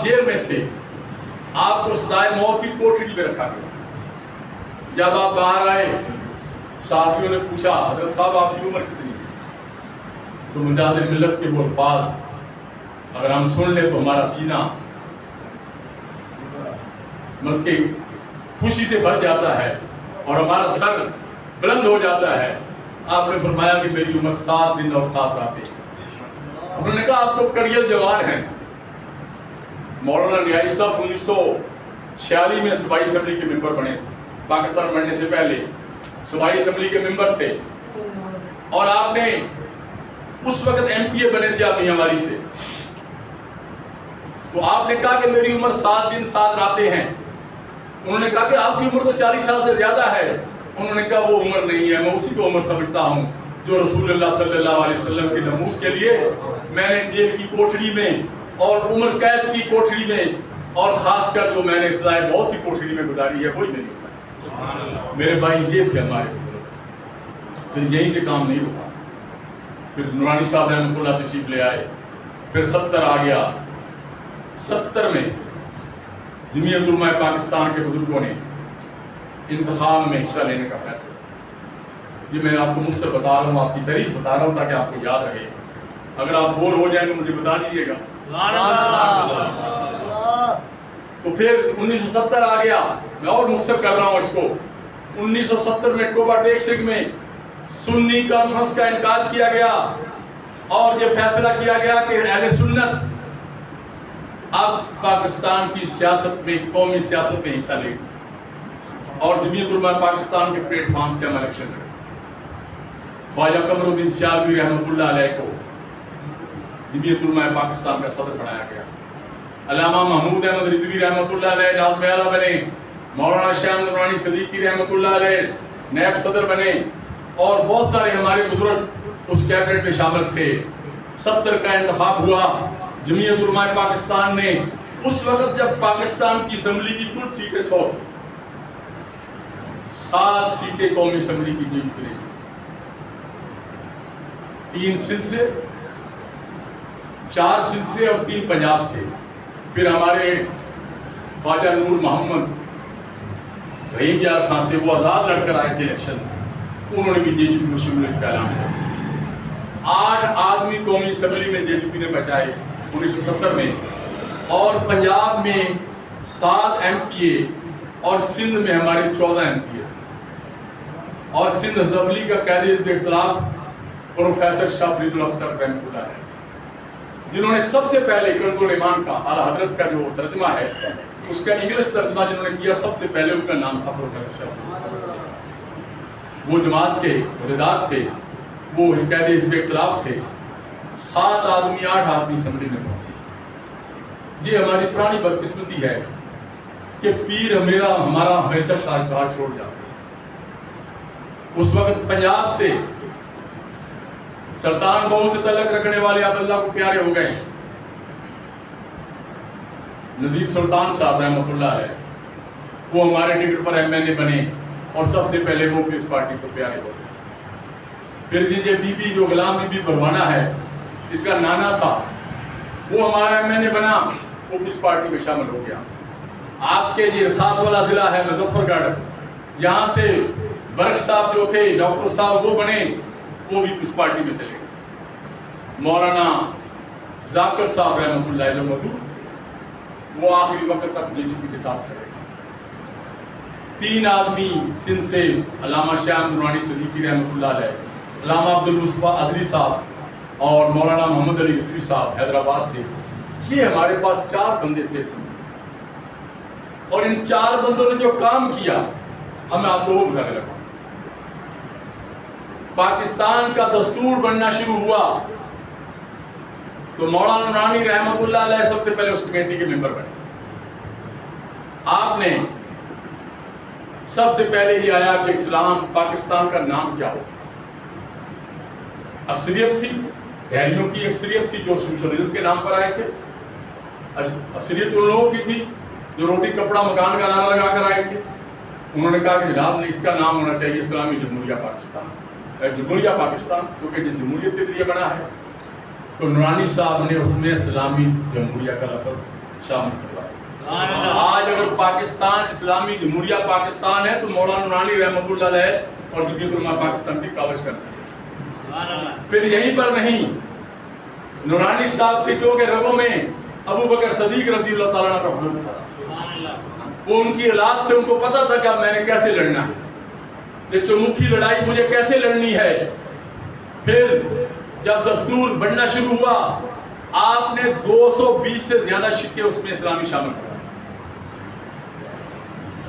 آپ جیل میں تھے، آپ کو سزائے موت کی کوٹڑی میں رکھا گیا۔ جب آپ باہر آئے، صحافیوں نے پوچھا حضرت صاحب آپ کی عمر کتنی ہے؟ تو مجاہد ملت کے وہ الفاظ اگر ہم سن لیں تو ہمارا سینہ بلکہ خوشی سے بھر جاتا ہے اور ہمارا سر بلند ہو جاتا ہے۔ آپ نے فرمایا کہ میری عمر 7 دن اور 7 راتیں۔ انہوں نے کہا آپ تو کڑیل جوان ہیں۔ مولانا نیازی صاحب 1946 میں صوبائی اسمبلی کے ممبر بنے تھے، پاکستان بننے سے پہلے صوبائی اسمبلی کے ممبر تھے، اور آپ نے اس وقت ایم پی اے بنے تھے آپ میاں والی سے۔ تو آپ نے کہا کہ میری عمر 7 دن 7 راتیں ہیں۔ انہوں نے کہا کہ آپ کی عمر تو 40 سال سے زیادہ ہے۔ انہوں نے کہا وہ عمر نہیں ہے، میں اسی کو عمر سمجھتا ہوں جو رسول اللہ صلی اللہ علیہ وسلم کے ناموس کے لیے میں نے جیل کی کوٹڑی میں اور عمر قید کی کوٹڑی میں اور خاص کر جو میں نے سزائے موت کی کوٹڑی میں گزاری ہے وہی میری عمر۔ میرے بھائی یہ تھے ہمارے بزرگ۔ پھر یہیں سے کام نہیں رکا، پھر نورانی صاحب رحمۃ اللہ تشریف لے آئے، پھر 70 آ گیا۔ 70 میں جمعیت علماء پاکستان کے بزرگوں نے انتخاب میں حصہ لینے کا فیصلہ۔ یہ میں آپ کو مختصر بتا رہا ہوں، آپ کی تاریخ بتا رہا ہوں تاکہ آپ کو یاد رہے۔ اگر آپ بور ہو جائیں تو مجھے بتا دیجیے گا۔ تو پھر 1970 آ گیا، میں اور مختصر کر رہا ہوں اس کو۔ 1970 میں اکتوبر ٹیکسک میں سنی کانفرنس کا انعقاد کیا گیا اور یہ فیصلہ کیا گیا کہ اہل سنت اب پاکستان کی سیاست میں، قومی سیاست میں حصہ لے گی، اور جمعیت علماء پاکستان کے پلیٹ فارم سے ہم الیکشن لڑیں۔ خواجہ قمر الدین سیالوی رحمۃ اللہ علیہ کو جمعیت علماء پاکستان کا صدر بنایا گیا۔ علامہ محمود احمد رضوی رحمۃ اللہ علیہ نائب اعلیٰ بنے، مولانا شاہ نورانی صدیقی رحمۃ اللہ علیہ نائب صدر بنے، اور بہت سارے ہمارے بزرگ اس کیبنٹ میں شامل تھے۔ 70 کا انتخاب ہوا۔ جمعیت علماء پاکستان نے اس وقت جب پاکستان کی اسمبلی کی کل سیٹیں 100 تھیں، 7 سیٹیں قومی اسمبلی کی جیت کے لیے، 3 سندھ سے، 4 سندھ سے اور 3 پنجاب سے۔ پھر ہمارے خواجہ نور محمد رحیم یار خان سے، وہ آزاد لڑ کر آئے تھے الیکشن، انہوں نے بھی جے جی پی کو شمولیت کا اعلان کیا۔ 8 آدمی قومی اسمبلی میں جے جی پی نے بچائے 1970 میں، اور پنجاب میں 7 ایم پی اے اور سندھ میں ہمارے 14 ایم پی اے، اور سندھ اسمبلی کا قائد حزب اختلاف پروفیسر شاہ فرید الحق صاحب رحمۃ اللہ علیہ، جنہوں نے سب سے پہلے کنز الایمان کا اعلیٰ حضرت کا جو ترجمہ ہے اس کا انگلش ترجمہ جنہوں نے کیا، سب سے پہلے ان کا نام تھا پروفیسر شاہ۔ وہ جماعت کے عہدیدار تھے، وہ قائد حزب اختلاف تھے۔ 7 آدمی 8 آدمی اسمبلی میں پہنچے۔ یہ ہماری پرانی بدقسمتی ہے کہ پیر ہمارا ہمیشہ شاہکار چھوڑ جاتے۔ اس وقت پنجاب سے سلطان بہو سے تعلق رکھنے والے اب اللہ کو پیارے ہو گئے، نذیر سلطان صاحب رحمۃ اللہ علیہ، وہ ہمارے ٹکٹ پر ایم این اے بنے اور سب سے پہلے وہ پیپلز پارٹی کو پیارے ہو گئے۔ پھر یہ بی بی جو غلام بی بی بھروانا ہے، اس کا نانا تھا، وہ ہمارا ایم این اے بنا، وہ پیپلز پارٹی میں شامل ہو گیا۔ آپ کے یہ خاص والا ضلع ہے مظفر گڑھ، یہاں سے برق صاحب جو تھے ڈاکٹر صاحب، وہ بنے، وہ بھی پیپلز پارٹی میں چلے گئے۔ مولانا ذاکر صاحب رحمۃ اللہ جو موجود تھے، وہ آخری وقت تک جے جی پی کے ساتھ چلے گئے۔ 3 آدمی سندھ سے، علامہ شاہ نورانی صدیقی رحمۃ اللہ علیہ، علامہ عبدالمصطفیٰ ادری صاحب اور مولانا محمد علی رضوی صاحب حیدرآباد سے۔ یہ ہمارے پاس 4 بندے تھے اس میں، اور ان 4 بندوں نے جو کام کیا اب میں آپ کو وہ بتانے لگا۔ پاکستان کا دستور بننا شروع ہوا تو مولانا نورانی رحمۃ اللہ علیہ سب سے پہلے اس کمیٹی کے ممبر بنے۔ آپ نے سب سے پہلے یہ آیا کہ اسلام پاکستان کا نام کیا ہو۔ اکثریت تھی، دہریوں کی اکثریت تھی جو سوشلزم کے نام پر آئے تھے، اکثریت ان لوگوں کی تھی جو روٹی کپڑا مکان کا نعرہ لگا کر آئے تھے۔ انہوں نے کہا کہ جناب نے اس کا نام ہونا چاہیے اسلامی جمہوریہ پاکستان، جمہوریہ پاکستان، کیونکہ یہ جمہوریت کے ذریعے بنا ہے۔ تو نورانی صاحب نے اس میں اسلامی جمہوریہ کا لفظ شامل کروایا۔ آج اگر پاکستان اسلامی جمہوریہ پاکستان ہے تو مولانا نورانی رحمۃ اللہ علیہ اور جمعیت علماء پاکستان کی کاوش کرتے ہیں۔ پھر یہیں پر نہیں، نورانی صاحب کے کیونکہ رگوں میں ابو بکر صدیق رضی اللہ تعالیٰ عنہ کا خون تھا، وہ ان کی اولاد تھے، ان کو پتا تھا کہ اب میں نے کیسے لڑنا ہے، یہ چموکی لڑائی مجھے کیسے لڑنی ہے۔ پھر جب دستور بننا شروع ہوا، آپ نے 220 سے زیادہ سکے اس میں اسلامی شامل کرائے۔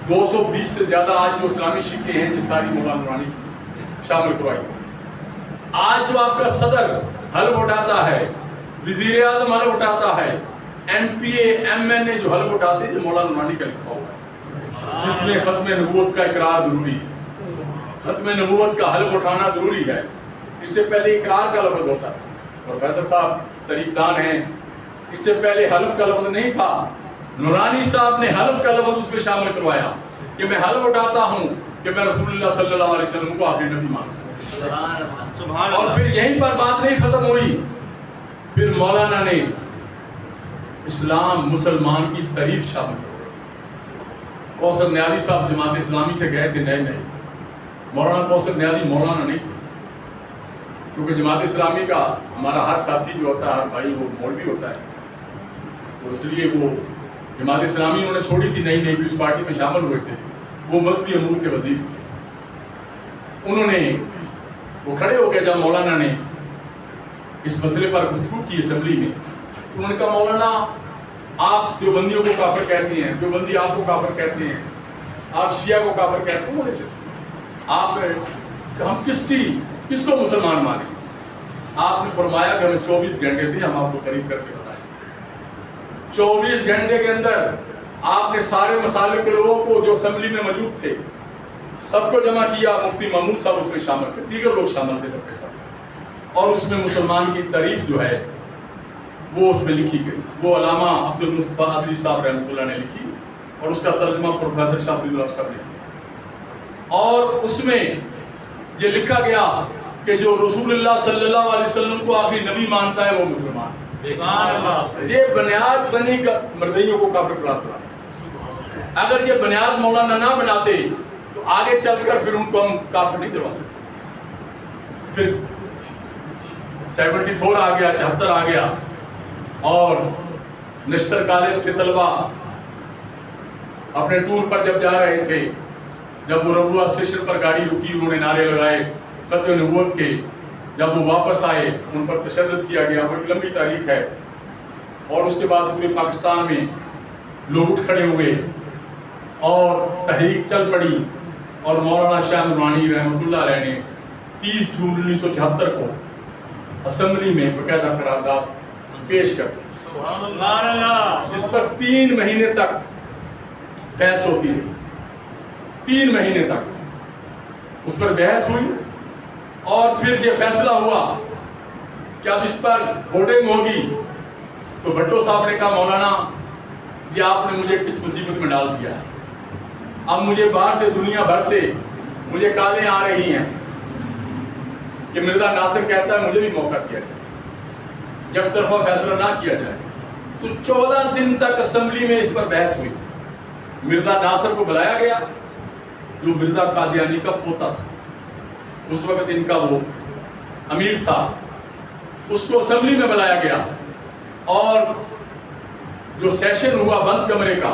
220 سے زیادہ آج جو اسلامی سکے ہیں جس ساری مولانا نورانی شامل کروائی۔ آج جو آپ کا صدر حلف اٹھاتا ہے، وزیر اعظم حلف اٹھاتا ہے، M P A M N A جو حلف اٹھاتے ہیں، مولانا نورانی کا لکھا ہوا ہے، جس میں ختم نبوت کا اقرار ضروری ہے، ختم نبوت کا حلف اٹھانا ضروری ہے۔ اس سے پہلے اقرار کا لفظ ہوتا تھا، اور فیصل صاحب تاریخ دان ہیں، اس سے پہلے حلف کا لفظ نہیں تھا۔ نورانی صاحب نے حلف کا لفظ اس میں شامل کروایا کہ میں حلف اٹھاتا ہوں کہ میں رسول اللہ صلی اللہ علیہ وسلم کو آخری نبی مانتا ہوں۔ اور پھر یہیں پر بات نہیں ختم ہوئی، پھر مولانا نے اسلام مسلمان کی تعریف شامل کی۔ کوثر نیازی صاحب جماعت اسلامی سے گئے تھے نئے، مولانا کوثر نیازی مولانا نہیں تھے، کیونکہ جماعت اسلامی کا ہمارا ہر ساتھی جو ہوتا ہے، ہر بھائی وہ مولوی ہوتا ہے، تو اس لیے وہ جماعت اسلامی انہوں نے چھوڑی تھی نئی اس پارٹی میں شامل ہوئے تھے، وہ مذہبی امور کے وزیر تھے۔ انہوں نے وہ کھڑے ہو گئے جب مولانا نے اس مسئلے پر گفتگو کی اسمبلی میں، انہوں نے کہا مولانا آپ دیوبندیوں کو کافر کہتے ہیں، دیوبندی آپ کو کافر کہتے ہیں، آپ شیعہ کو کافر کہتے ہیں، آپ ہم کس کو مسلمان مانیں؟ آپ نے فرمایا کہ ہمیں 24 گھنٹے تھے، ہم آپ کو قریب کر کے بتائیں۔ 24 گھنٹے کے اندر آپ نے سارے مسالک کے لوگوں کو جو اسمبلی میں موجود تھے سب کو جمع کیا، مفتی محمود صاحب اس میں شامل تھے، دیگر لوگ شامل تھے سب کے ساتھ، اور اس میں مسلمان کی تعریف جو ہے وہ اس میں لکھی گئی، وہ علامہ عبد المصطفیٰ عدلی صاحب رحمۃ اللہ نے لکھی، اور اس کا ترجمہ پروفیسر شاہ فضل الحق صاحب نے کیا، اور اس میں یہ لکھا گیا کہ جو رسول اللہ صلی اللہ علیہ وسلم کو آخری نبی مانتا ہے وہ مسلمان ہے۔ یہ بنیاد بنی مردیوں کو کافر قرار دیا۔ اگر یہ بنیاد مولانا نہ بناتے تو آگے چل کر پھر ان کو ہم کافر نہیں کروا سکتے۔ پھر 74 آ گیا، 74 آ گیا، اور نشتر کالج کے طلبہ اپنے ٹور پر جب جا رہے تھے، جب وہ ربوہ اسٹیشن پر گاڑی رکی، انہوں نے نعرے لگائے ختم نبوت کے، جب وہ واپس آئے ان پر تشدد کیا گیا، وہ ایک لمبی تاریخ ہے، اور اس کے بعد پورے پاکستان میں لوگ اٹھ کھڑے ہوئے اور تحریک چل پڑی، اور مولانا شاہ نورانی رحمۃ اللہ علیہ نے 30 جون 1974 کو اسمبلی میں باقاعدہ قرارداد پیش کر دی، جس پر 3 مہینے تک بحث ہوتی رہی۔ 3 مہینے تک اس پر بحث ہوئی، اور پھر یہ فیصلہ ہوا کہ اب اس پر ووٹنگ ہوگی، تو بھٹو صاحب نے کہا مولانا یہ آپ نے مجھے کس مصیبت میں ڈال دیا ہے، اب مجھے باہر سے دنیا بھر سے مجھے کالیں آ رہی ہیں کہ مرزا ناصر کہتا ہے مجھے بھی موقع دیا جائے، جب طرفہ فیصلہ نہ کیا جائے۔ تو 14 دن تک اسمبلی میں اس پر بحث ہوئی۔ مرزا ناصر کو بلایا گیا جو مرزا قادیانی کا پوتا تھا، اس وقت ان کا وہ امیر تھا، اس کو اسمبلی میں بلایا گیا، اور جو سیشن ہوا بند کمرے کا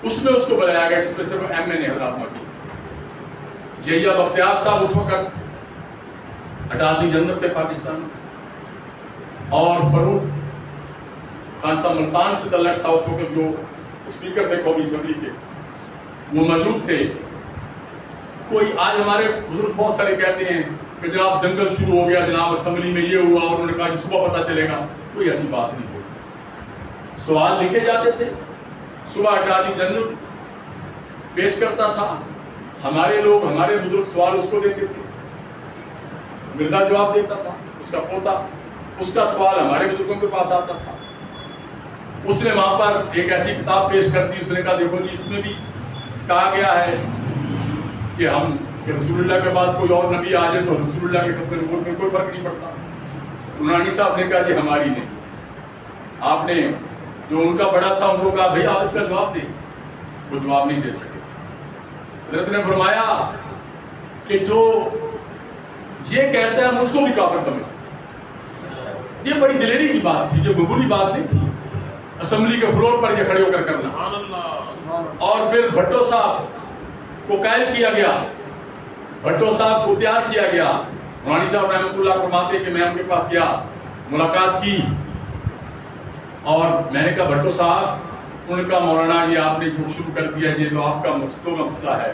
اس میں اس کو بلایا گیا، جس میں صرف ایم این اے حضرات موجود تھے۔ یحییٰ بختیار صاحب اس وقت اٹارنی جنرل تھے پاکستان میں، اور فاروق خان صاحب ملتان سے تعلق تھا اس وقت جو اسپیکر تھے قومی اسمبلی کے، وہ موجود تھے۔ کوئی آج ہمارے بزرگ بہت سارے کہتے ہیں کہ جناب دنگل شروع ہو گیا، جناب اسمبلی میں یہ ہوا، اور انہوں نے کہا کہ صبح پتہ چلے گا، کوئی ایسی بات نہیں ہوئی۔ سوال لکھے جاتے تھے، صبح اٹارنی جنرل پیش کرتا تھا، ہمارے لوگ ہمارے بزرگ سوال اس کو دیتے تھے، مرزا جواب دیتا تھا، اس کا پوتا، اس کا سوال ہمارے بزرگوں کے پاس آتا تھا۔ اس نے وہاں پر ایک ایسی کتاب پیش کر دی، اس نے کہا دیکھو جی اس میں بھی کہا گیا ہے کہ رسول اللہ کے بعد کوئی اور نبی آ جائے تو رسول اللہ کے ختم نبوت میں کوئی فرق نہیں پڑتا۔ نورانی صاحب نے کہا جی ہماری نہیں، آپ نے جو ان کا بڑا تھا ان کو کہا بھئی آپ اس کا جواب دیں، وہ جواب نہیں دے سکے. حضرت نے فرمایا کہ جو یہ کہتا ہے ہم اس کو بھی کافر سمجھتے. یہ بڑی دلیری کی بات تھی، جو معمولی بات نہیں تھی اسمبلی کے فلور پر یہ کھڑے ہو کر کرنا. اور پھر بھٹو صاحب کو قائل کیا گیا، بھٹو صاحب کو تیار کیا گیا. نورانی صاحب رحمۃ اللہ فرماتے کہ میں ان کے پاس گیا، ملاقات کی، اور میں نے کہا بھٹو صاحب، ان کا مولانا یہ آپ نے جو شروع کر دیا یہ تو آپ کا مسئلہ ہے،